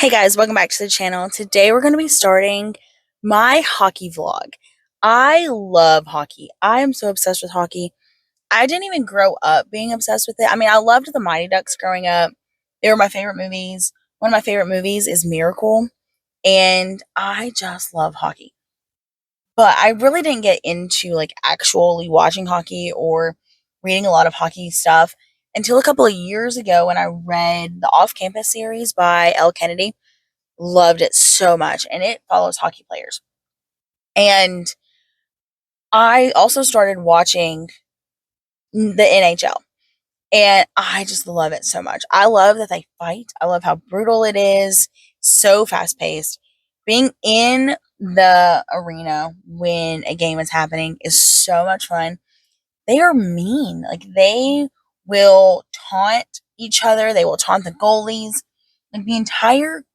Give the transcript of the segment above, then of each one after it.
Hey guys, welcome back to the channel. Today we're going to be starting my hockey vlog. I love hockey. I am so obsessed with hockey. I didn't even grow up being obsessed with it. I mean, I loved the Mighty Ducks growing up. They were my favorite movies. One of my favorite movies is Miracle, and I just love hockey. But I really didn't get into like actually watching hockey or reading a lot of hockey stuff until a couple of years ago when I read the Off Campus series by Elle Kennedy. Loved it so much, and it follows hockey players. And I also started watching the NHL, and I just love it so much. I love that they fight. I love how brutal it is, so fast paced. Being in the arena when a game is happening is so much fun. They are mean. Like, they will taunt each other, they will taunt the goalies. Like, the entire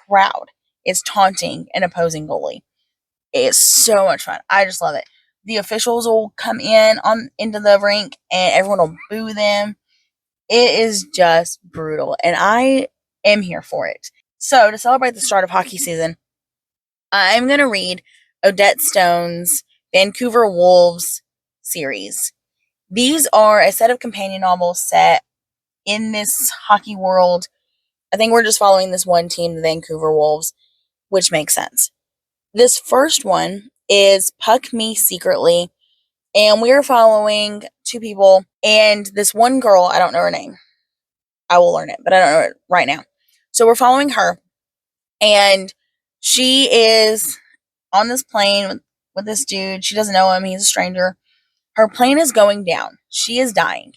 crowd is taunting an opposing goalie. It's so much fun. I just love it. The officials will come in on into the rink and everyone will boo them. It is just brutal, and I am here for it. So, to celebrate the start of hockey season, I'm going to read Odette Stone's Vancouver Wolves series. These are a set of companion novels set in this hockey world. I think we're just following this one team, the Vancouver Wolves, which makes sense. This first one is Puck Me Secretly, and we're following two people, and this one girl, I don't know her name. I will learn it, but I don't know it right now. So we're following her, and she is on this plane with this dude. She doesn't know him, he's a stranger. Her plane is going down. She is dying.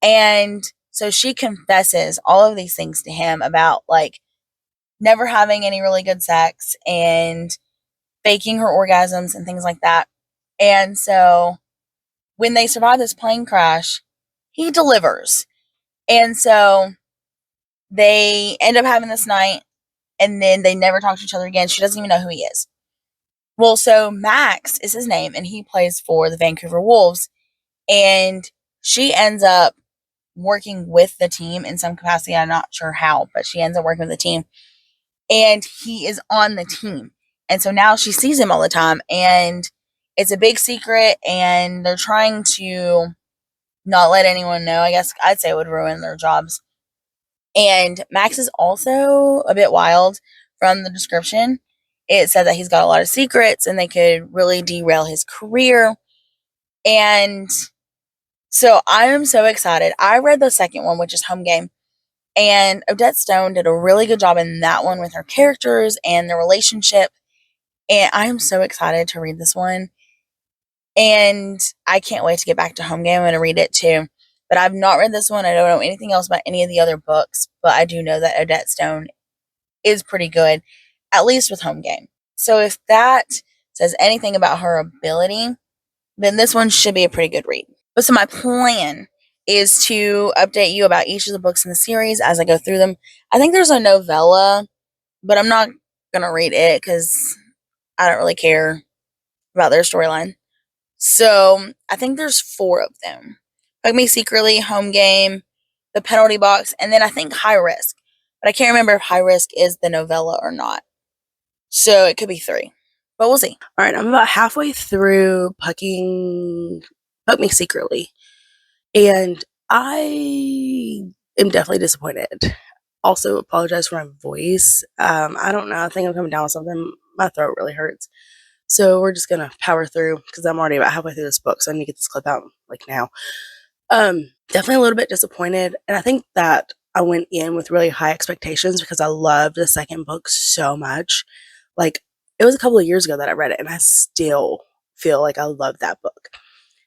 And so she confesses all of these things to him about like never having any really good sex and faking her orgasms and things like that. And so when they survive this plane crash, he delivers. And so they end up having this night, and then they never talk to each other again. She doesn't even know who he is. Well, so Max is his name, and he plays for the Vancouver Wolves. And she ends up working with the team in some capacity. I'm not sure how, but she ends up working with the team. And he is on the team. And so now she sees him all the time, and it's a big secret, and they're trying to not let anyone know. I guess I'd say it would ruin their jobs. And Max is also a bit wild from the description. It said that he's got a lot of secrets and they could really derail his career. And so I am so excited. I read the second one, which is Home Game. And Odette Stone did a really good job in that one with her characters and the relationship. And I am so excited to read this one. And I can't wait to get back to Home Game. I'm going to read it too. But I've not read this one. I don't know anything else about any of the other books. But I do know that Odette Stone is pretty good, at least with Home Game. So if that says anything about her ability, then this one should be a pretty good read. But so my plan is to update you about each of the books in the series as I go through them. I think there's a novella, but I'm not going to read it because I don't really care about their storyline. So I think there's 4 of them. Hug Me Secretly, Home Game, The Penalty Box, and then I think High Risk. But I can't remember if High Risk is the novella or not. So it could be 3. But we'll see. Alright, I'm about halfway through Puck Me Secretly. And I am definitely disappointed. Also, apologize for my voice. I don't know. I think I'm coming down with something. My throat really hurts. So we're just going to power through because I'm already about halfway through this book. So I need to get this clip out like now. Definitely a little bit disappointed. And I think that I went in with really high expectations because I loved the second book so much. Like, it was a couple of years ago that I read it, and I still feel like I love that book.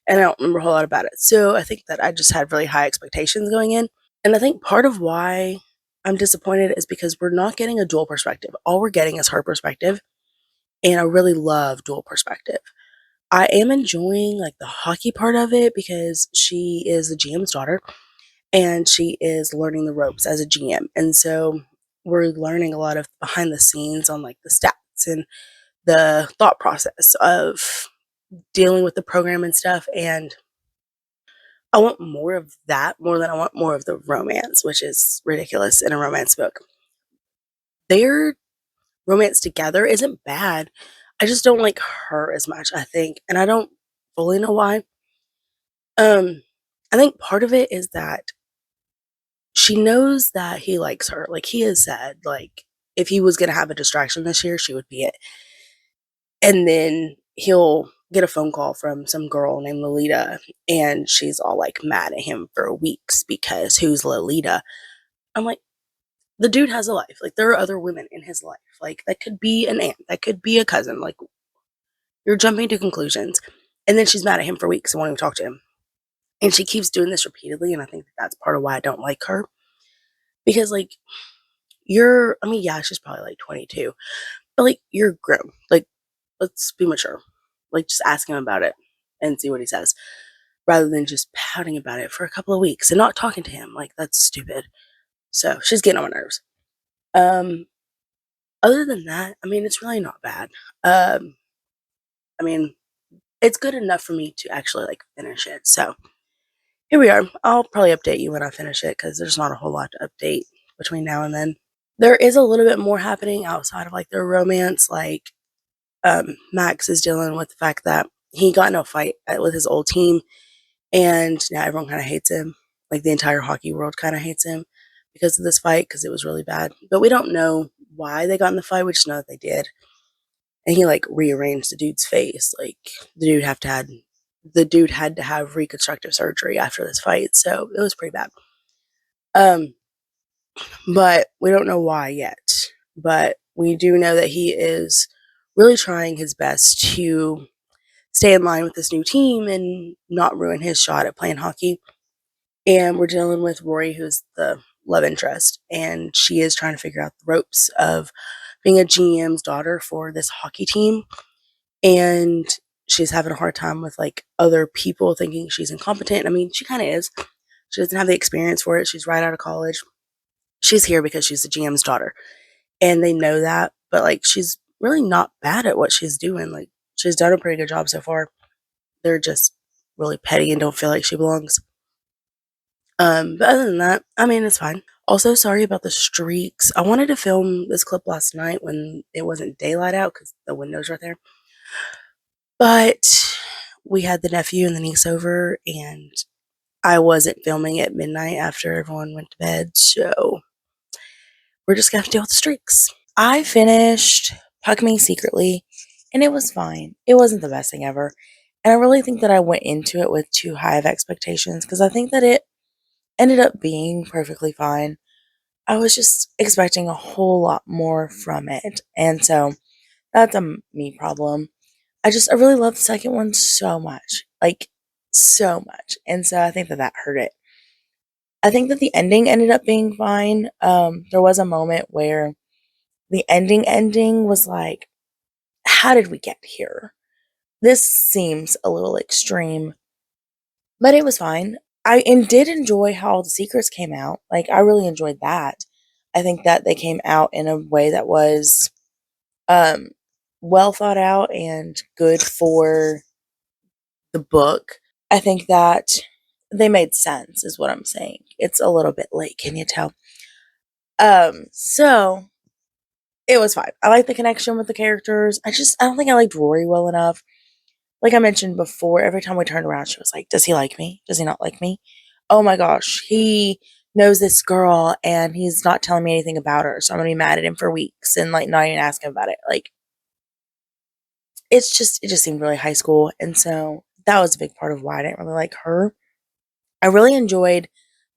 And I don't remember a whole lot about it. So I think that I just had really high expectations going in. And I think part of why I'm disappointed is because we're not getting a dual perspective. All we're getting is her perspective. And I really love dual perspective. I am enjoying like the hockey part of it because she is the GM's daughter and she is learning the ropes as a GM. And so we're learning a lot of behind the scenes on like the stats and the thought process of dealing with the program and stuff. And I want more of that more than I want more of the romance, which is ridiculous in a romance book. their romance together isn't bad. I just don't like her as much, I think, and I don't fully know why. Um, I think part of it is that she knows that he likes her. Like he has said, like if he was gonna have a distraction this year, she would be it. And then he'll get a phone call from some girl named Lolita, and she's all like mad at him for weeks because who's Lolita? I'm like, the dude has a life. Like there are other women in his life. Like that could be an aunt, that could be a cousin. Like you're jumping to conclusions. And then she's mad at him for weeks and won't even talk to him. And she keeps doing this repeatedly, and I think that's part of why I don't like her. Because like I mean, yeah, she's probably like 22, but like you're grown. Like let's be mature. Like just ask him about it and see what he says, rather than just pouting about it for a couple of weeks and not talking to him. Like that's stupid. So she's getting on my nerves. Um, Other than that, I mean, it's really not bad. Um, I mean, it's good enough for me to actually like finish it. So here we are. I'll probably update you when I finish it because there's not a whole lot to update between now and then. There is a little bit more happening outside of like their romance. Like Max is dealing with the fact that he got in a fight with his old team, and now everyone kind of hates him. Like the entire hockey world kind of hates him because of this fight because it was really bad. But we don't know why they got in the fight. We just know that they did. And he like rearranged the dude's face. Like the dude had to have reconstructive surgery after this fight, so it was pretty bad. Um, but we don't know why yet. But we do know that he is really trying his best to stay in line with this new team and not ruin his shot at playing hockey. And we're dealing with Rory, who's the love interest, and she is trying to figure out the ropes of being a GM's daughter for this hockey team. And she's having a hard time with like other people thinking she's incompetent. I mean, she kind of is. She doesn't have the experience for it. She's right out of college. She's here because she's the GM's daughter, and they know that. But like, she's really not bad at what she's doing. Like, she's done a pretty good job so far. They're just really petty and don't feel like she belongs. But other than that, I mean, it's fine. Also, sorry about the streaks. I wanted to film this clip last night when it wasn't daylight out because the window's right there. But we had the nephew and the niece over, and I wasn't filming at midnight after everyone went to bed, so we're just gonna have to deal with the streaks. I finished Puck Me Secretly, and it was fine. It wasn't the best thing ever. And I really think that I went into it with too high of expectations because I think that it ended up being perfectly fine. I was just expecting a whole lot more from it. And so that's a me problem. I really love the second one so much. Like, so much. And so I think that that hurt it. I think that the ending ended up being fine. There was a moment where the ending was like, how did we get here? This seems a little extreme, but it was fine. Did enjoy how all the secrets came out. Like, I really enjoyed that. I think that they came out in a way that was um, well thought out and good for the book. I think that they made sense, is what I'm saying. It's a little bit late, can you tell? So it was fine. I like the connection with the characters. I don't think I liked Rory well enough. Like I mentioned before, every time we turned around, she was like, does he like me? Does he not like me? Oh my gosh, he knows this girl and he's not telling me anything about her. So I'm gonna be mad at him for weeks and like not even ask him about it. Like it just seemed really high school. And so that was a big part of why I didn't really like her. I really enjoyed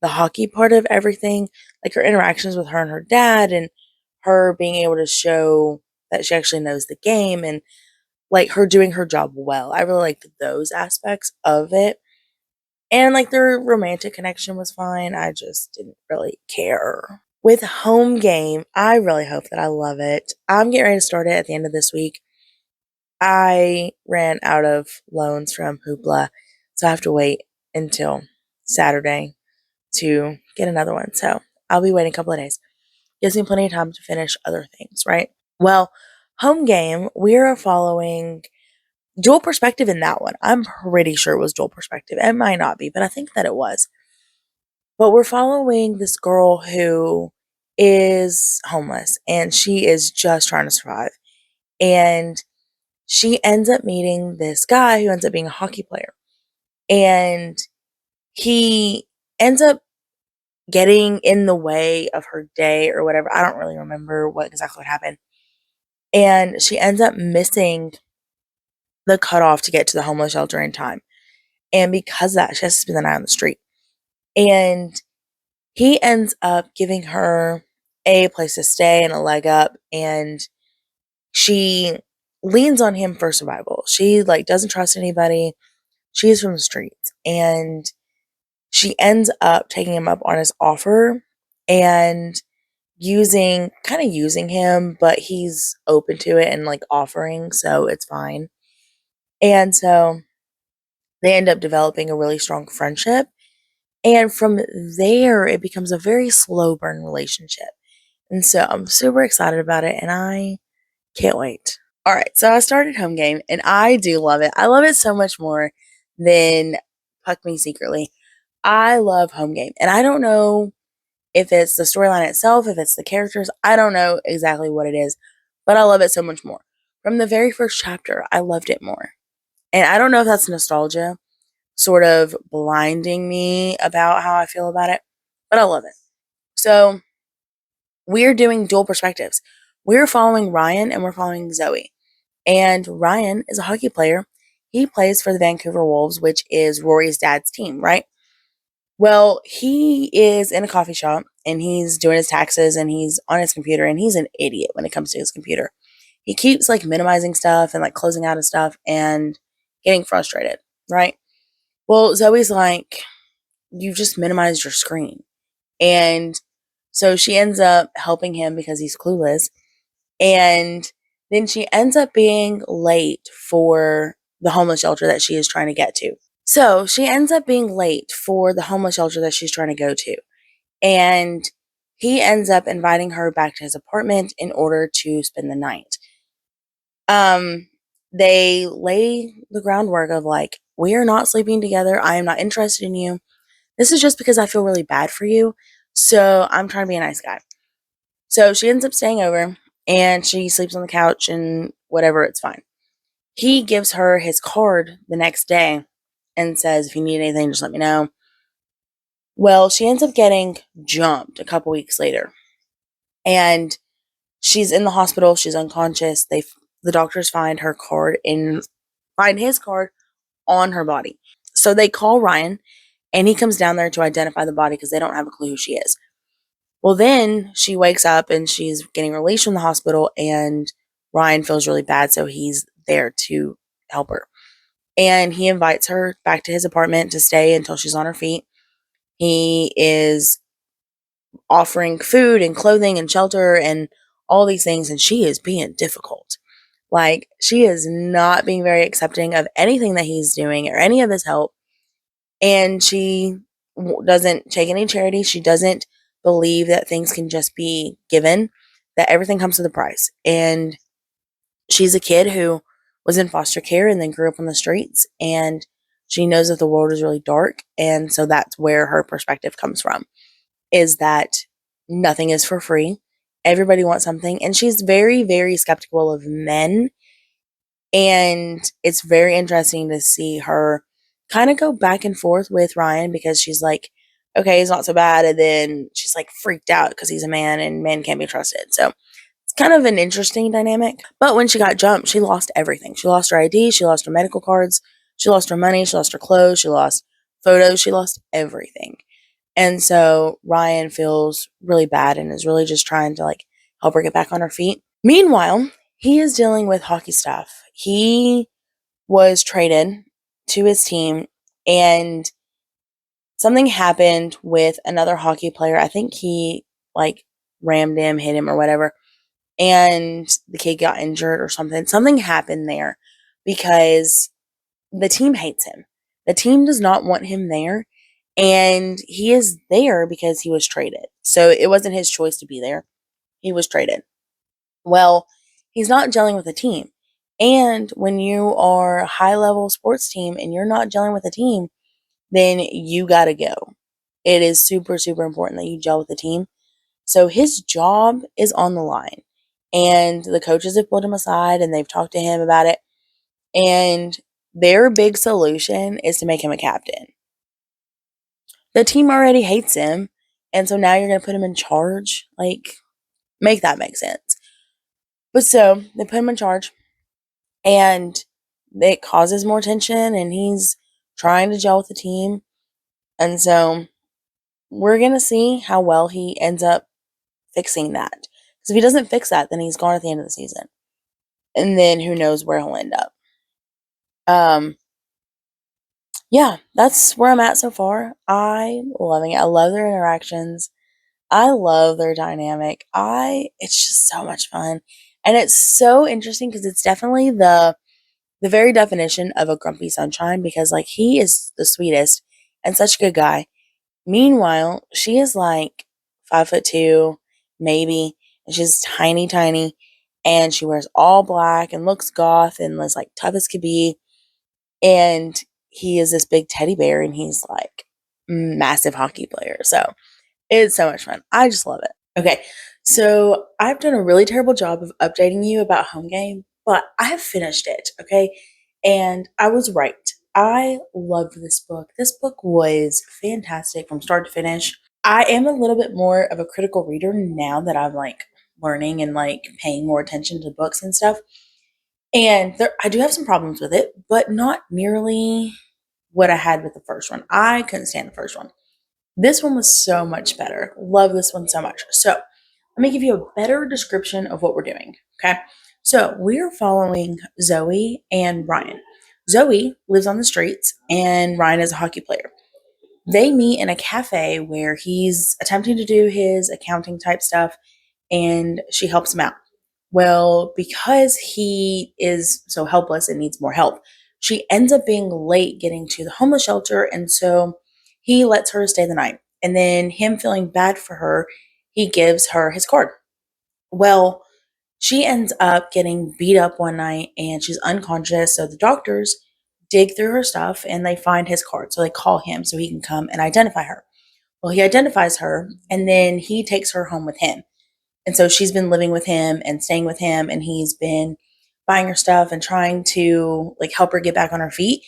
the hockey part of everything, like her interactions with her and her dad and her being able to show that she actually knows the game and like her doing her job well. I really liked those aspects of it. And like their romantic connection was fine. I just didn't really care. With home game, I really hope that I love it. I'm getting ready to start it at the end of this week. I ran out of loans from Hoopla, so I have to wait until Saturday to get another one. So I'll be waiting a couple of days. Gives me plenty of time to finish other things, right? Well, home game, we are following dual perspective in that one. I'm pretty sure it was dual perspective. It might not be, but I think that it was. But we're following this girl who is homeless and she is just trying to survive. And she ends up meeting this guy who ends up being a hockey player. And he ends up getting in the way of her day or whatever. I don't really remember what happened. And she ends up missing the cutoff to get to the homeless shelter in time. And because of that, she has to spend the night on the street. And he ends up giving her a place to stay and a leg up. And she leans on him for survival. She like doesn't trust anybody. She's from the streets. And she ends up taking him up on his offer and using him, but he's open to it and like offering, so it's fine. And so they end up developing a really strong friendship. And from there, it becomes a very slow burn relationship. And so I'm super excited about it and I can't wait. All right, so I started Home Game and I do love it. I love it so much more than Puck Me Secretly. I love Home Game. And I don't know if it's the storyline itself, if it's the characters, I don't know exactly what it is, but I love it so much more. From the very first chapter, I loved it more. And I don't know if that's nostalgia sort of blinding me about how I feel about it, but I love it. So we're doing dual perspectives. We're following Ryan and we're following Zoe. And Ryan is a hockey player. He plays for the Vancouver Wolves, which is Rory's dad's team, right? Well, he is in a coffee shop and he's doing his taxes and he's on his computer and he's an idiot when it comes to his computer. He keeps like minimizing stuff and like closing out of stuff and getting frustrated, right? Well, Zoe's like, you just minimized your screen. And so she ends up helping him because he's clueless. And then she ends up being late for the homeless shelter that she is trying to get to. So she ends up being late for the homeless shelter that she's trying to go to. And he ends up inviting her back to his apartment in order to spend the night. Um, they lay the groundwork of like, we are not sleeping together. I am not interested in you. This is just because I feel really bad for you. So I'm trying to be a nice guy. So she ends up staying over and she sleeps on the couch and whatever, it's fine. He gives her his card the next day and says, if you need anything, just let me know. Well, she ends up getting jumped a couple weeks later. And she's in the hospital, she's unconscious. The doctors find find his card on her body. So they call Ryan and he comes down there to identify the body because they don't have a clue who she is. Well, then she wakes up and she's getting released from the hospital and Ryan feels really bad, so he's there to help her. And he invites her back to his apartment to stay until she's on her feet. He is offering food and clothing and shelter and all these things, and she is being difficult. Like, she is not being very accepting of anything that he's doing or any of his help. And she doesn't take any charity. She doesn't believe that things can just be given, that everything comes with a price. And she's a kid who was in foster care and then grew up on the streets. And she knows that the world is really dark. And so that's where her perspective comes from, is that nothing is for free. Everybody wants something. And she's very, very skeptical of men. And it's very interesting to see her kind of go back and forth with Ryan because she's like, okay, he's not so bad. And then she's like freaked out because he's a man and men can't be trusted. So it's kind of an interesting dynamic. But when she got jumped, she lost everything. She lost her ID. She lost her medical cards. She lost her money. She lost her clothes. She lost photos. She lost everything. And so Ryan feels really bad and is really just trying to like help her get back on her feet. Meanwhile, he is dealing with hockey stuff. He was traded to his team and something happened with another hockey player. I think he like rammed him, hit him or whatever. And the kid got injured or something. Something happened there because the team hates him. The team does not want him there. And he is there because he was traded. So it wasn't his choice to be there. He was traded. Well, he's not gelling with a team. And when you are a high level sports team and you're not gelling with a team, then you got to go. It is super, super important that you gel with the team. So his job is on the line. And the coaches have pulled him aside and they've talked to him about it. And their big solution is to make him a captain. The team already hates him. And so now you're going to put him in charge? Like, make that make sense. But so they put him in charge and it causes more tension and he's trying to gel with the team. And so we're going to see how well he ends up fixing that. Because if he doesn't fix that, then he's gone at the end of the season. And then who knows where he'll end up. Um, yeah, that's where I'm at so far. I'm loving it. I love their interactions. I love their dynamic. It's just so much fun. And it's so interesting because it's definitely the very definition of a grumpy sunshine because like he is the sweetest and such a good guy. Meanwhile, she is like 5'2", maybe, and she's tiny, tiny, and she wears all black and looks goth and is like tough as could be. And he is this big teddy bear, and he's like massive hockey player. So it's so much fun. I just love it. Okay, so I've done a really terrible job of updating you about Home Game, but I have finished it. Okay, and I was right. I loved this book. This book was fantastic from start to finish. I am a little bit more of a critical reader now that I'm like learning and like paying more attention to books and stuff. And I do have some problems with it, but not nearly what I had with the first one. I couldn't stand the first one. This one was so much better. Love this one so much. So let me give you a better description of what we're doing. Okay. So we're following Zoe and Ryan. Zoe lives on the streets and Ryan is a hockey player. They meet in a cafe where he's attempting to do his accounting type stuff and she helps him out. Well, because he is so helpless and needs more help, she ends up being late getting to the homeless shelter. And so he lets her stay the night. And then, him feeling bad for her, he gives her his card. Well, she ends up getting beat up one night and she's unconscious. So the doctors dig through her stuff and they find his card. So they call him so he can come and identify her. Well, he identifies her and then he takes her home with him. And so she's been living with him and staying with him, and he's been buying her stuff and trying to like help her get back on her feet.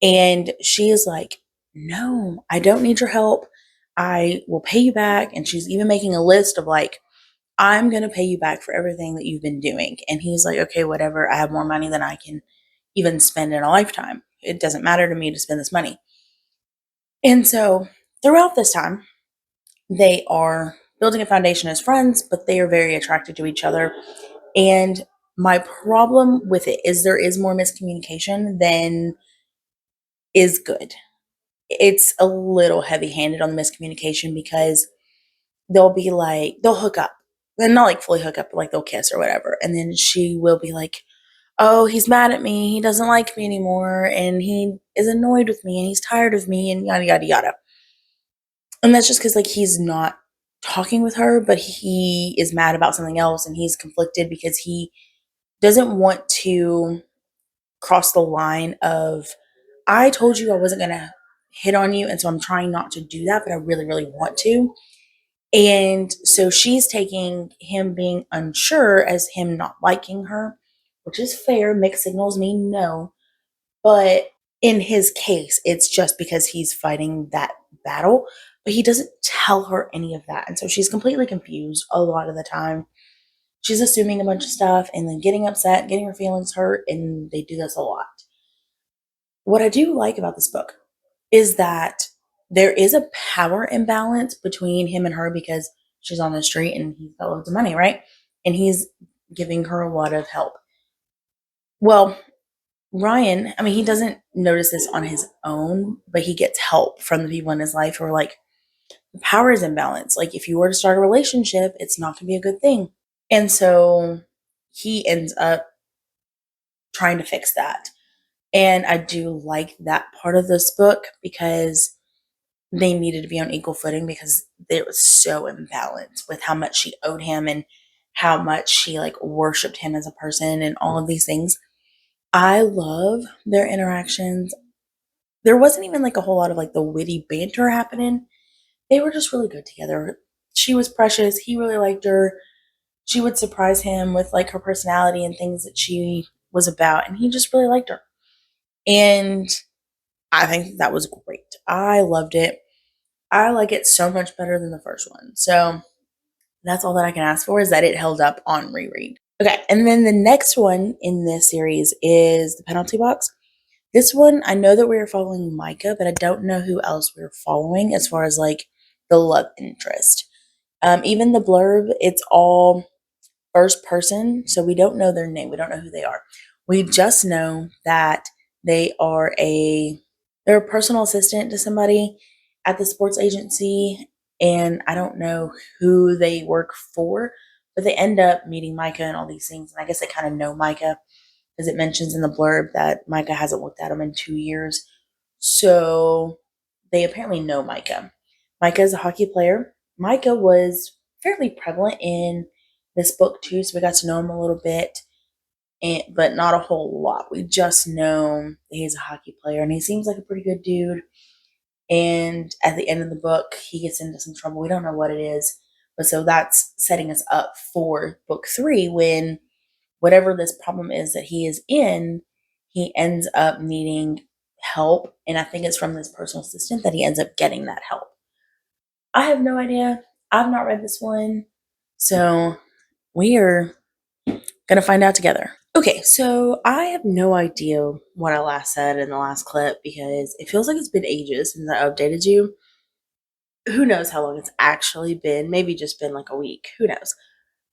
And she is like, "No, I don't need your help. I will pay you back." And she's even making a list of like, "I'm going to pay you back for everything that you've been doing." And he's like, "Okay, whatever. I have more money than I can even spend in a lifetime. It doesn't matter to me to spend this money." And so throughout this time, they are building a foundation as friends, but they are very attracted to each other. And my problem with it is there is more miscommunication than is good. It's a little heavy handed on the miscommunication because they'll hook up. And not like fully hook up, but like they'll kiss or whatever. And then she will be like, "Oh, he's mad at me. He doesn't like me anymore. And he is annoyed with me and he's tired of me and yada, yada, yada." And that's just because like he's not talking with her, but he is mad about something else and he's conflicted because he doesn't want to cross the line of, "I told you I wasn't gonna hit on you, and so I'm trying not to do that, but I really, really want to." And so she's taking him being unsure as him not liking her, which is fair. Mixed signals mean no. But in his case, it's just because he's fighting that battle, but he doesn't tell her any of that. And so she's completely confused a lot of the time. She's assuming a bunch of stuff and then getting upset, getting her feelings hurt, and they do this a lot. What I do like about this book is that there is a power imbalance between him and her because she's on the street and he's got loads of money, right? And he's giving her a lot of help. Well, Ryan, I mean, he doesn't notice this on his own, but he gets help from the people in his life who are like, the power is imbalance. Like, if you were to start a relationship, it's not going to be a good thing. And so he ends up trying to fix that. And I do like that part of this book because they needed to be on equal footing because it was so imbalanced with how much she owed him and how much she like worshiped him as a person and all of these things. I love their interactions. There wasn't even like a whole lot of like the witty banter happening. They were just really good together. she was precious. He really liked her. She would surprise him with like her personality and things that she was about, and he just really liked her. And I think that was great. I loved it. I like it so much better than the first one. So that's all that I can ask for, is that it held up on reread. Okay, and then the next one in this series is The Penalty Box. This one, I know that we were following Micah, but I don't know who else we were following as far as like the love interest. Even the blurb, it's all first person, so we don't know their name. We don't know who they are. We just know that they are they're a personal assistant to somebody at the sports agency, and I don't know who they work for, but they end up meeting Micah and all these things. And I guess they kind of know Micah because it mentions in the blurb that Micah hasn't looked at him in 2 years. So they apparently know Micah. Micah is a hockey player. Micah was fairly prevalent in this book too, so we got to know him a little bit, but not a whole lot. We just know that he's a hockey player, and he seems like a pretty good dude. And at the end of the book, he gets into some trouble. We don't know what it is, but so that's setting us up for book 3, when whatever this problem is that he is in, he ends up needing help. And I think it's from this personal assistant that he ends up getting that help. I have no idea. I've not read this one. So we are going to find out together. Okay, so I have no idea what I last said in the last clip because it feels like it's been ages since I updated you. Who knows how long it's actually been? Maybe just been like a week. Who knows?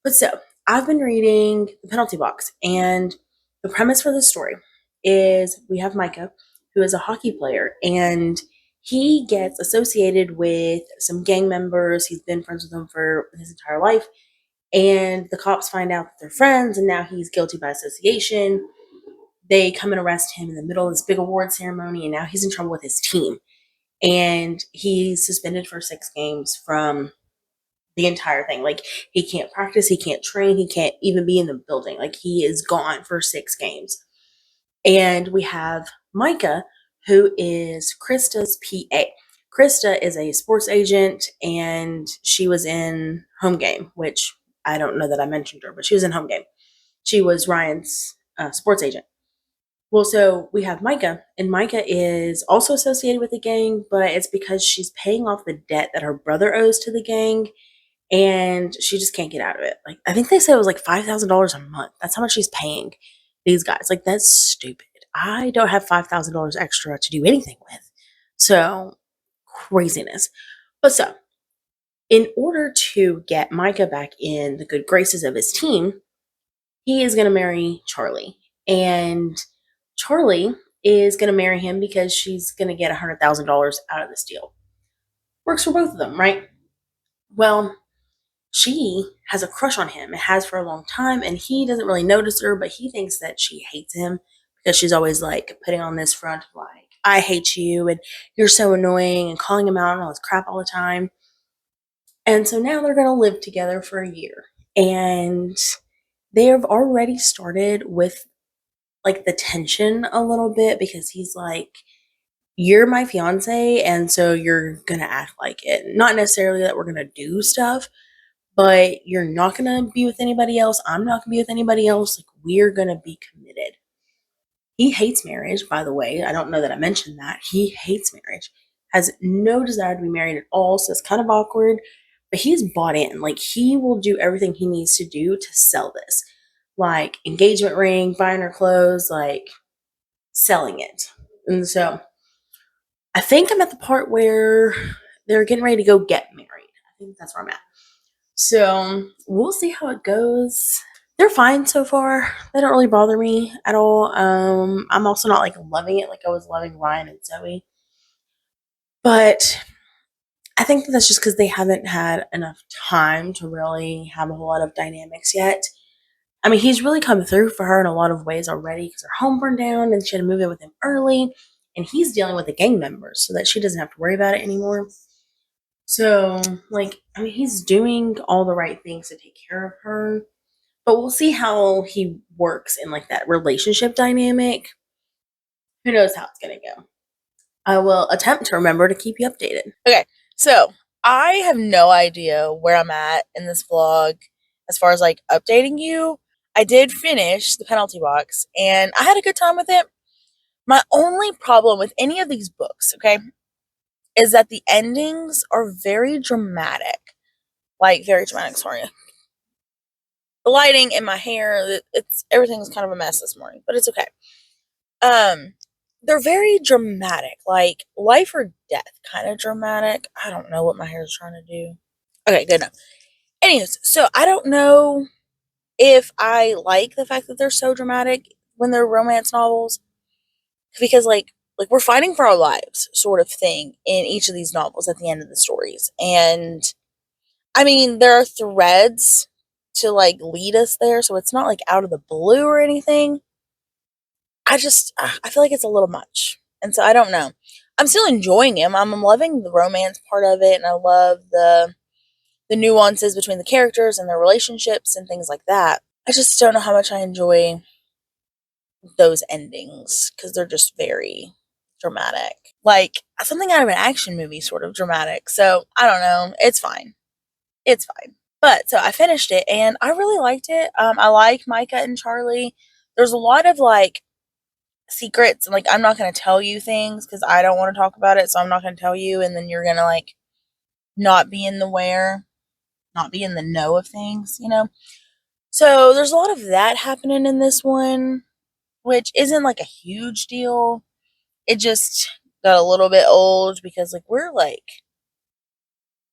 But so, I've been reading The Penalty Box, and the premise for the story is we have Micah, who is a hockey player, and he gets associated with some gang members. He's been friends with them for his entire life, and the cops find out that they're friends, and now he's guilty by association. They come and arrest him in the middle of this big award ceremony, and now he's in trouble with his team. And he's suspended for 6 games from the entire thing. Like, he can't practice, he can't train, he can't even be in the building. Like, he is gone for 6 games. And we have Micah, who is Krista's PA. Krista is a sports agent, and she was in Home Game, which I don't know that I mentioned her, but she was in Home Game. She was Ryan's sports agent. Well, so we have Micah, and Micah is also associated with the gang, but it's because she's paying off the debt that her brother owes to the gang, and she just can't get out of it. Like, I think they said it was like $5,000 a month. That's how much she's paying these guys. Like, that's stupid. I don't have $5,000 extra to do anything with. So, craziness. But so, in order to get Micah back in the good graces of his team, he is going to marry Charlie. And Charlie is going to marry him because she's going to get $100,000 out of this deal. Works for both of them, right? Well, she has a crush on him. It has for a long time, and he doesn't really notice her, but he thinks that she hates him because she's always like putting on this front of like, I hate you, and you're so annoying, and calling him out and all this crap all the time. And so now they're going to live together for a year. And they have already started with like the tension a little bit because he's like, you're my fiance, and so you're going to act like it. Not necessarily that we're going to do stuff, but you're not going to be with anybody else. I'm not going to be with anybody else. Like, we're going to be committed. He hates marriage, by the way. I don't know that I mentioned that. He hates marriage, has no desire to be married at all. So it's kind of awkward, but he's bought in. Like, he will do everything he needs to do to sell this, like engagement ring, buying her clothes, like selling it. And so I think I'm at the part where they're getting ready to go get married. I think that's where I'm at. So we'll see how it goes. They're fine so far. They don't really bother me at all. I'm also not like loving it like I was loving Ryan and Zoe. But I think that's just because they haven't had enough time to really have a whole lot of dynamics yet. I mean, he's really come through for her in a lot of ways already because her home burned down and she had to move in with him early. And he's dealing with the gang members so that she doesn't have to worry about it anymore. So, like, I mean, he's doing all the right things to take care of her. But we'll see how he works in like that relationship dynamic. Who knows how it's going to go. I will attempt to remember to keep you updated. Okay, so I have no idea where I'm at in this vlog as far as like updating you. I did finish the penalty box and I had a good time with it. My only problem with any of these books, okay, is that the endings are very dramatic. Like, very dramatic, sorry. The lighting in my hair, it's everything's kind of a mess this morning, but it's okay. Um, they're very dramatic, like life or death kind of dramatic. I don't know what my hair is trying to do. Okay, good enough. Anyways, so I don't know if I like the fact that they're so dramatic when they're romance novels because like we're fighting for our lives sort of thing in each of these novels at the end of the stories. And I mean, there are threads to like lead us there, so it's not like out of the blue or anything. I feel like it's a little much. And so I don't know. I'm still enjoying him. I'm loving the romance part of it and I love the nuances between the characters and their relationships and things like that. I just don't know how much I enjoy those endings because they're just very dramatic. Like something out of an action movie, sort of dramatic. So I don't know. It's fine. It's fine. But so I finished it and I really liked it. I like Micah and Charlie. There's a lot of like secrets and like I'm not going to tell you things because I don't want to talk about it. So I'm not going to tell you. And then you're going to like not be in the where, not be in the know of things, you know? So there's a lot of that happening in this one, which isn't like a huge deal. It just got a little bit old because we're like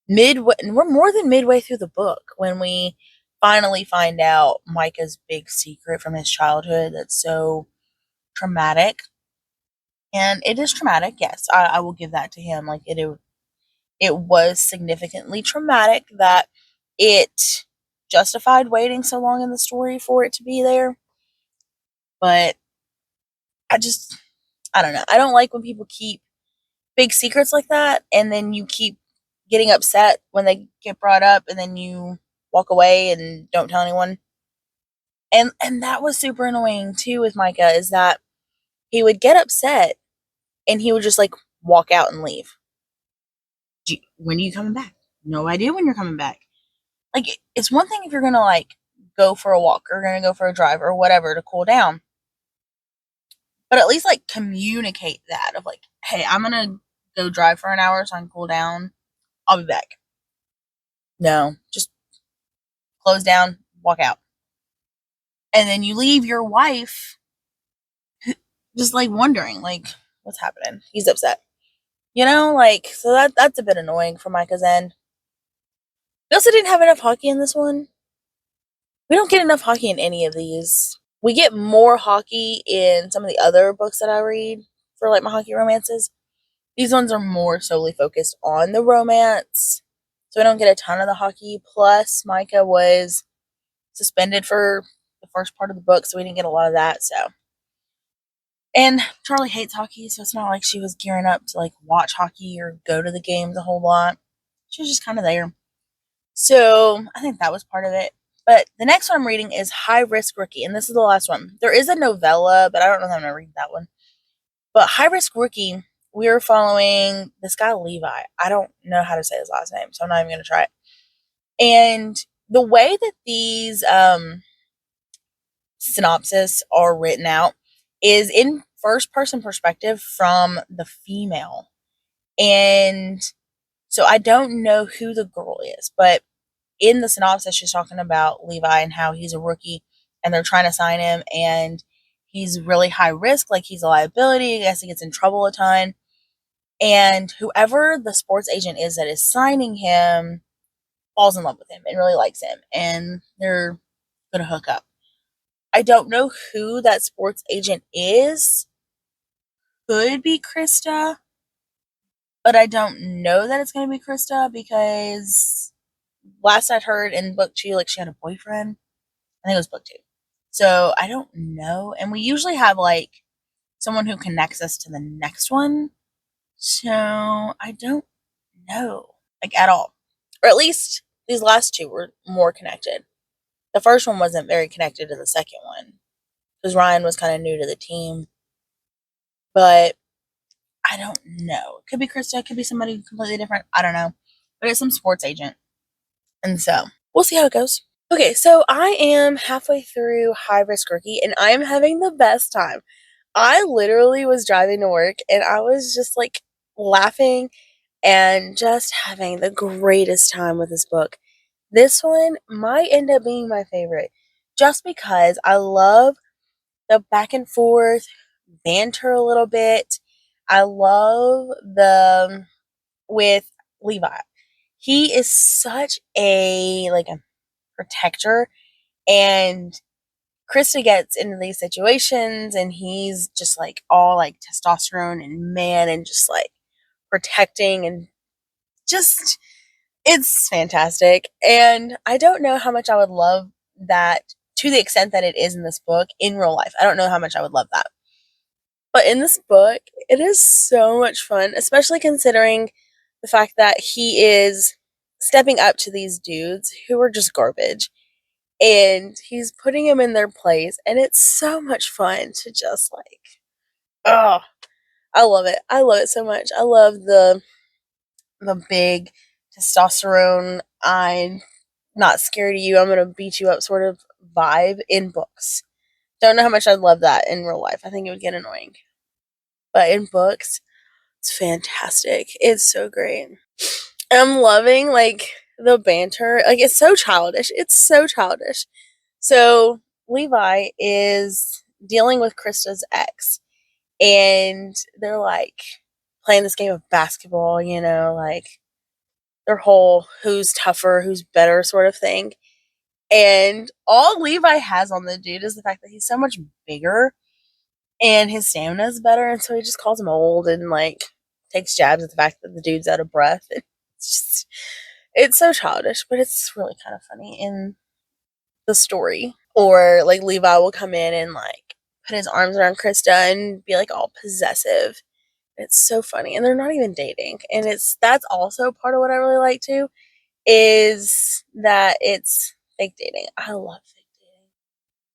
midway, we're more than midway through the book when we finally find out Micah's big secret from his childhood that's so traumatic. And it is traumatic, yes, I will give that to him. Like it was significantly traumatic that it justified waiting so long in the story for it to be there. But I just I don't know. I don't like when people keep big secrets like that and then you keep getting upset when they get brought up and then you walk away and don't tell anyone. And that was super annoying too with Micah is that he would get upset and he would just like walk out and leave. When are you coming back? No idea when you're coming back. Like it's one thing if you're gonna like go for a walk or gonna go for a drive or whatever to cool down, but at least like communicate that of like, hey, I'm gonna go drive for an hour so I can cool down. I'll be back. No, just close down, walk out. And then you leave your wife just like wondering, like, what's happening? He's upset. You know, like, so that's a bit annoying for Micah's end. We also didn't have enough hockey in this one. We don't get enough hockey in any of these. We get more hockey in some of the other books that I read for like my hockey romances. These ones are more solely focused on the romance. So we don't get a ton of the hockey. Plus, Micah was suspended for the first part of the book, so we didn't get a lot of that. So, and Charlie hates hockey, so it's not like she was gearing up to like watch hockey or go to the games a whole lot. She was just kind of there. So I think that was part of it. But the next one I'm reading is High Risk Rookie, and this is the last one. There is a novella, but I don't know if I'm going to read that one. But High Risk Rookie, we are following this guy Levi. I don't know how to say his last name, so I'm not even going to try it. And the way that these synopsis are written out is in first person perspective from the female. And so I don't know who the girl is, but in the synopsis, she's talking about Levi and how he's a rookie and they're trying to sign him and he's really high risk, like he's a liability. I guess he gets in trouble a ton. And whoever the sports agent is that is signing him falls in love with him and really likes him and they're gonna hook up. I don't know who that sports agent is. Could be Krista, but I don't know that it's gonna be Krista because last I'd heard in book two, like she had a boyfriend. I think it was book two. So I don't know. And we usually have like someone who connects us to the next one. So I don't know, like at all. Or at least these last two were more connected. The first one wasn't very connected to the second one because Ryan was kind of new to the team. But I don't know. It could be Krista, it could be somebody completely different. I don't know. but it's some sports agent. And so we'll see how it goes. Okay, so I am halfway through High Risk Rookie and I am having the best time. I literally was driving to work and I was just like laughing and just having the greatest time with this book. This one might end up being my favorite just because I love the back and forth banter a little bit. I love the with Levi. He is such a like a protector, and Krista gets into these situations and he's just like all like testosterone and man and just like protecting and just it's fantastic. And I don't know how much I would love that to the extent that it is in this book in real life. I don't know how much I would love that. But in this book, it is so much fun, especially considering the fact that he is stepping up to these dudes who are just garbage and he's putting them in their place. And it's so much fun to just like, oh, I love it. I love it so much. I love the big testosterone, I'm not scared of you, I'm gonna beat you up sort of vibe in books. Don't know how much I'd love that in real life. I think it would get annoying. But in books, it's fantastic. It's so great. I'm loving like the banter. Like it's so childish. It's so childish. So Levi is dealing with Krista's ex and they're like playing this game of basketball, you know, like their whole who's tougher, who's better sort of thing. And all Levi has on the dude is the fact that he's so much bigger and his stamina is better, and so he just calls him old and like takes jabs at the fact that the dude's out of breath. It's just it's so childish, but it's really kind of funny in the story. Or like Levi will come in and like put his arms around Krista and be like all possessive. It's so funny, and they're not even dating, and it's that's also part of what I really like too is that it's fake dating. I love fake dating.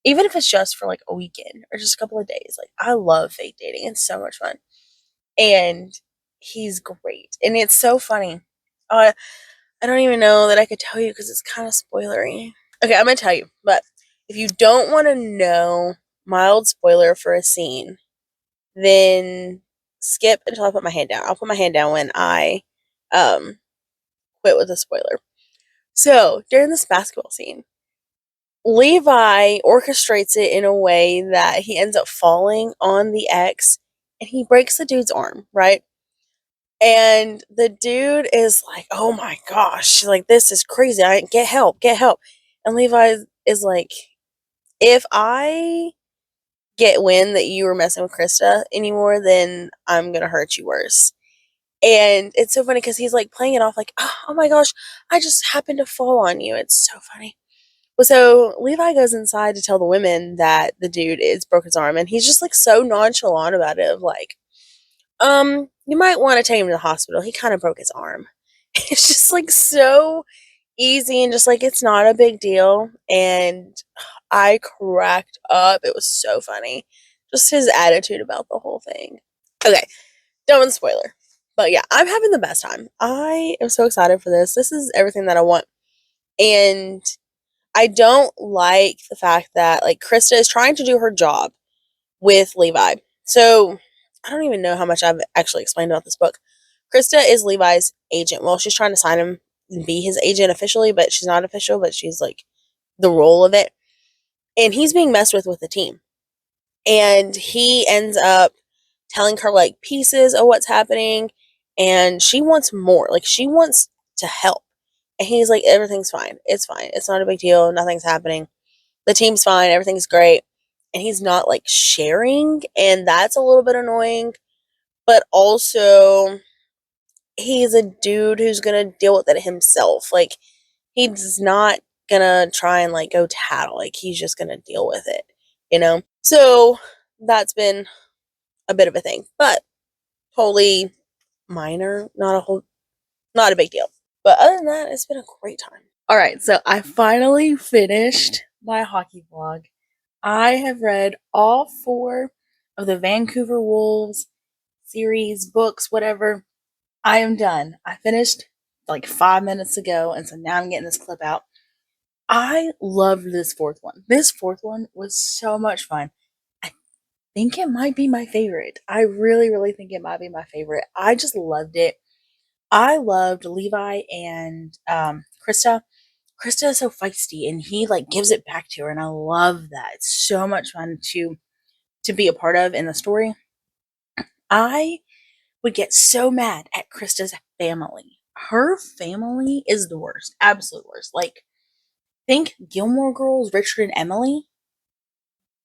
Even if it's just for like a weekend or just a couple of days. Like I love fake dating. It's so much fun. And he's great. And it's so funny. I don't even know that I could tell you because it's kind of spoilery. Okay, I'm gonna tell you, but if you don't want to know mild spoiler for a scene, then skip until I put my hand down. I'll put my hand down when I um quit with a spoiler. So during this basketball scene, Levi orchestrates it in a way that he ends up falling on the ex and he breaks the dude's arm, right? And the dude is like, oh my gosh, like this is crazy. I get help, get help. And Levi is like, if I get wind that you were messing with Krista anymore, then I'm gonna hurt you worse. And it's so funny because he's like playing it off like, oh my gosh, I just happened to fall on you. It's so funny. Well, so Levi goes inside to tell the women that the dude is broke his arm, and he's just like so nonchalant about it, of like, you might want to take him to the hospital. He kind of broke his arm. It's just like so easy and just like it's not a big deal. And I cracked up. It was so funny. Just his attitude about the whole thing. Okay, done with the spoiler. But yeah, I'm having the best time. I am so excited for this. This is everything that I want. And I don't like the fact that like Krista is trying to do her job with Levi. So I don't even know how much I've actually explained about this book. Krista is Levi's agent. Well, she's trying to sign him and be his agent officially, but she's not official, but she's like the role of it. And he's being messed with the team. And he ends up telling her like pieces of what's happening, and she wants more. Like she wants to help. And he's like, everything's fine. It's fine. It's not a big deal. Nothing's happening. The team's fine. Everything's great. And he's not like sharing. And that's a little bit annoying. But also, he's a dude who's going to deal with it himself. Like, he's not going to try and like go tattle. Like, he's just going to deal with it, you know? So, that's been a bit of a thing. But totally minor. Not a big deal. But other than that, it's been a great time. All right, so I finally finished my hockey vlog. I have read all 4 of the Vancouver Wolves series, books, whatever. I am done. I finished like 5 minutes ago, and so now I'm getting this clip out. I loved this fourth one. This fourth one was so much fun. I think it might be my favorite. I really, really think it might be my favorite. I just loved it. I loved Levi and Krista. Krista is so feisty, and he like gives it back to her, and I love that. It's so much fun to be a part of in the story. I would get so mad at Krista's family. Her family is the worst, absolute worst. Like, think Gilmore Girls, Richard and Emily.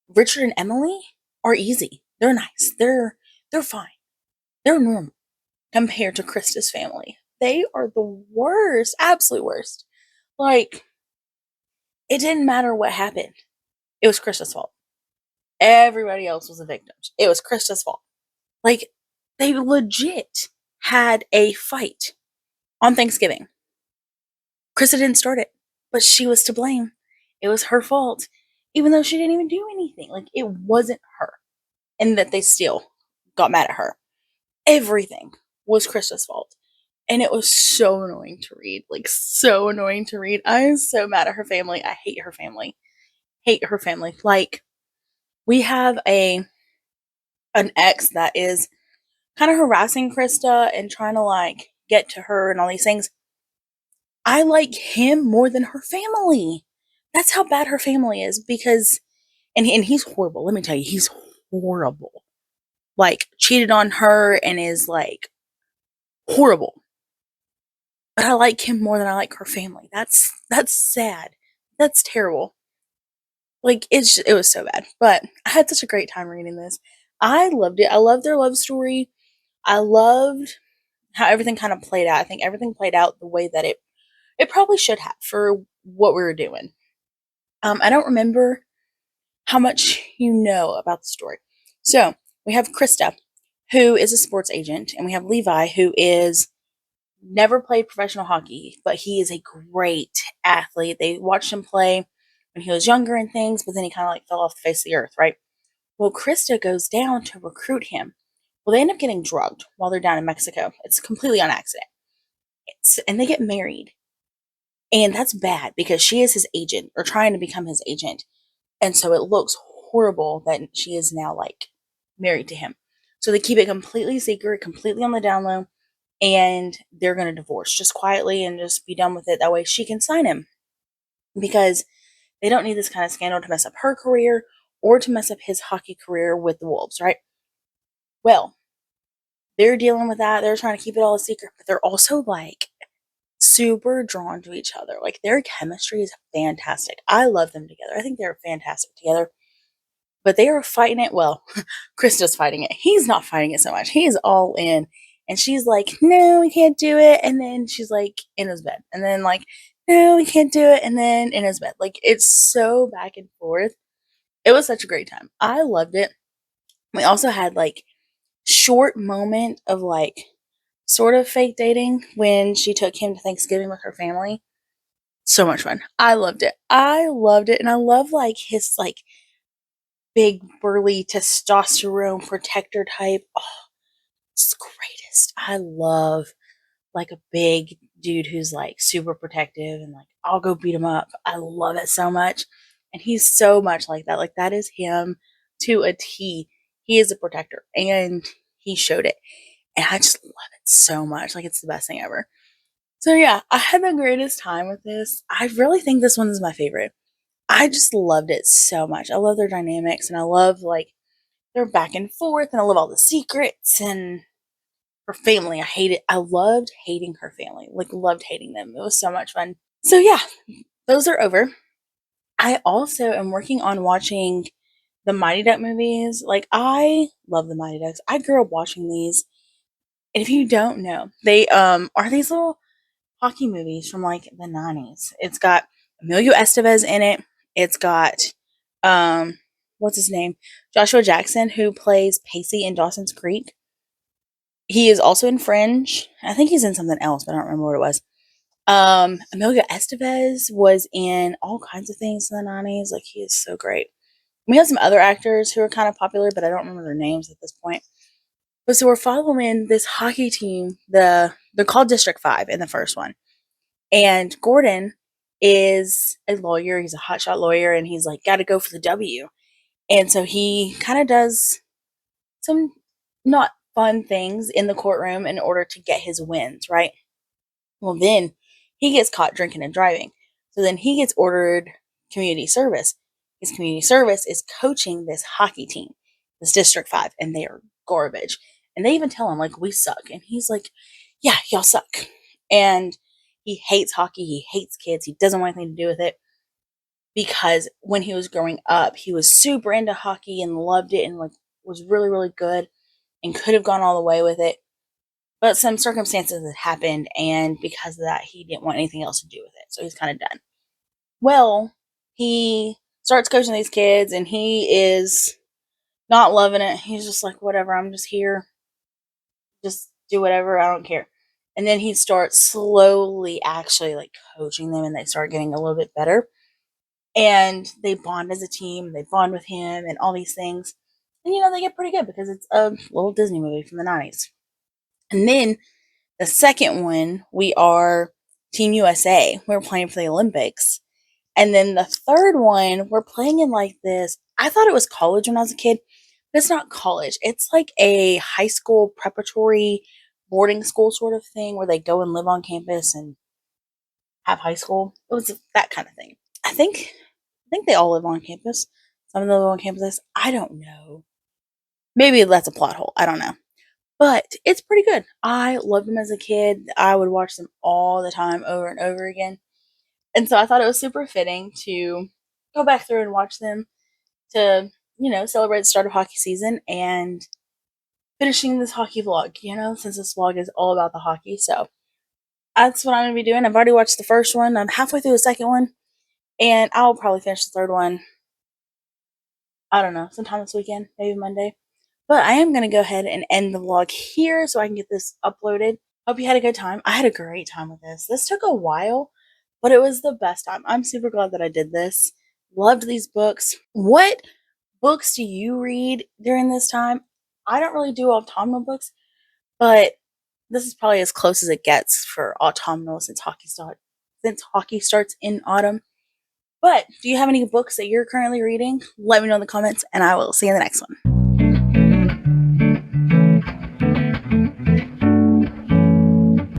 Richard and Emily are easy. They're nice. They're fine. They're normal compared to Krista's family. They are the worst, absolute worst. Like, it didn't matter what happened. It was Krista's fault. Everybody else was the victims. It was Krista's fault. Like, they legit had a fight on Thanksgiving. Krista didn't start it, but she was to blame. It was her fault, even though she didn't even do anything. Like, it wasn't her. And that they still got mad at her. Everything was Krista's fault. And it was so annoying to read. Like, so annoying to read. I am so mad at her family. I hate her family. Hate her family. Like, we have an ex that is kind of harassing Krista and trying to like get to her and all these things. I like him more than her family. That's how bad her family is because and he's horrible. Let me tell you, he's horrible. Like cheated on her and is like horrible. But I like him more than I like her family. That's sad. That's terrible. Like it was so bad. But I had such a great time reading this. I loved it. I loved their love story. I loved how everything kind of played out. I think everything played out the way that it probably should have for what we were doing. I don't remember how much you know about the story. So we have Krista, who is a sports agent, and we have Levi, who is never played professional hockey, but he is a great athlete. They watched him play when he was younger and things, but then he kind of like fell off the face of the earth, right? Well, Krista goes down to recruit him. Well, they end up getting drugged while they're down in Mexico. It's completely on accident. And they get married. And that's bad because she is his agent or trying to become his agent. And so it looks horrible that she is now like married to him. So they keep it completely secret, completely on the down low, and they're going to divorce just quietly and just be done with it. That way she can sign him because they don't need this kind of scandal to mess up her career or to mess up his hockey career with the Wolves, right? Well, they're dealing with that. They're trying to keep it all a secret, but they're also like super drawn to each other. Like their chemistry is fantastic. I love them together. I think they're fantastic together. But they are fighting it. Well, Krista's fighting it. He's not fighting it so much. He's all in. And she's like, no, we can't do it. And then she's like in his bed. And then like, no, we can't do it. And then in his bed. Like it's so back and forth. It was such a great time. I loved it. We also had like short moment of like sort of fake dating when she took him to Thanksgiving with her family. So much fun. I loved it. I loved it. And I love like his like big burly testosterone protector type. Oh, it's the greatest. I love like a big dude who's like super protective and like I'll go beat him up. I love it so much. And he's so much like that. Like that is him to a T. He is a protector and he showed it. And I just love it so much. Like it's the best thing ever. So yeah, I had the greatest time with this. I really think this one is my favorite. I just loved it so much. I love their dynamics and I love like their back and forth and I love all the secrets and her family. I hate it. I loved hating her family. Like loved hating them. It was so much fun. So yeah, those are over. I also am working on watching the Mighty Duck movies. Like I love the Mighty Ducks. I grew up watching these. And if you don't know, they are these little hockey movies from like the 90s. It's got Emilio Estevez in it. It's got what's his name? Joshua Jackson, who plays Pacey in Dawson's Creek. He is also in Fringe. I think he's in something else, but I don't remember what it was. Emilio Estevez was in all kinds of things in the 90s. Like he is so great. We have some other actors who are kind of popular, but I don't remember their names at this point. But so we're following this hockey team, the they're called District 5 in the first one. And Gordon is a lawyer. He's a hotshot lawyer, and he's like, got to go for the W. And so he kind of does some not fun things in the courtroom in order to get his wins, right? Well, then he gets caught drinking and driving. So then he gets ordered community service. His community service is coaching this hockey team, this District 5, and they are garbage. And they even tell him, like, we suck. And he's like, yeah, y'all suck. And he hates hockey. He hates kids. He doesn't want anything to do with it because when he was growing up, he was super into hockey and loved it and, like, was really, really good and could have gone all the way with it. But some circumstances had happened, and because of that, he didn't want anything else to do with it. So he's kind of done. Well, he starts coaching these kids, and he is not loving it. He's just like, whatever, I'm just here. Just do whatever. I don't care. And then he starts slowly actually like coaching them, and they start getting a little bit better. And they bond as a team. They bond with him and all these things. And, they get pretty good because it's a little Disney movie from the 90s. And then the second one, we are Team USA. We're playing for the Olympics. And then the third one, we're playing in like this. I thought it was college when I was a kid, but it's not college. It's like a high school preparatory boarding school sort of thing where they go and live on campus and have high school. It was that kind of thing. I think they all live on campus. Some of them live on campus. I don't know. Maybe that's a plot hole. I don't know. But it's pretty good. I loved them as a kid. I would watch them all the time over and over again. And so I thought it was super fitting to go back through and watch them to, celebrate the start of hockey season and finishing this hockey vlog, since this vlog is all about the hockey. So that's what I'm going to be doing. I've already watched the first one. I'm halfway through the second one, and I'll probably finish the third one, I don't know, sometime this weekend, maybe Monday. But I am going to go ahead and end the vlog here so I can get this uploaded. Hope you had a good time. I had a great time with this. This took a while, but it was the best time. I'm super glad that I did this. Loved these books. What books do you read during this time? I don't really do autumnal books, but this is probably as close as it gets for autumnal since hockey starts in autumn. But do you have any books that you're currently reading? Let me know in the comments, and I will see you in the next one.